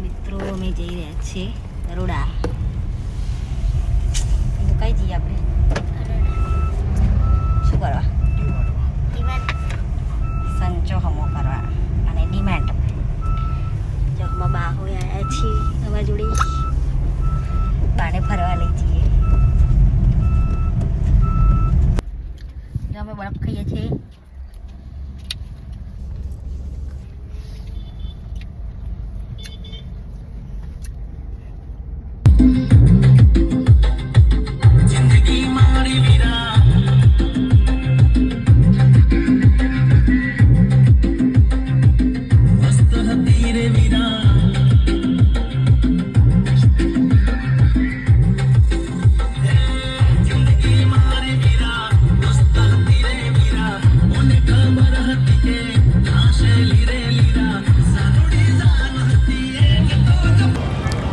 મિત્રો અમે જઈ રહ્યા છીએ બરોડા. કઈ જઈએ આપણે? શું કરવા? સંચો હમો કરવા અને ડિમાન્ડ. જગમાં બા હોય આવ્યા છીએ અમારા જોડે. બાને ફરવા લઈ જઈએ. અમે બરફ ખાઈએ છીએ.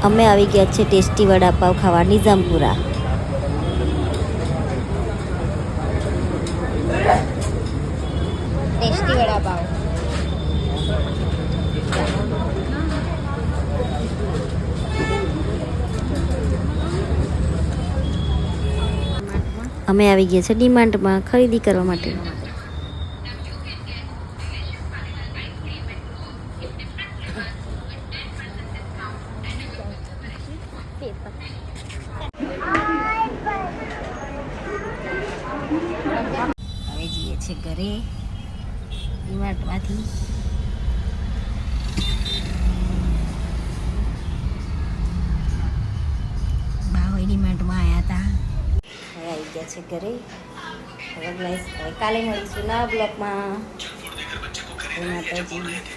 અમે આવી ગયા છે ટેસ્ટી વડાપાવ ખાવા નિઝામપુરા. ટેસ્ટી વડાપાવ. અમે આવી ગયા છે ડીમાર્ટમાં ખરીદી કરવા માટે. હવે જઈએ છીએ ઘરે ડીમાર્ટમાંથી. બા હોય ડીમાર્ટમાં આવ્યા હતા. હવે આવી ગયા છે ઘરે. હવે કાલે મળીશું નવા બ્લોગમાં. માતાજી.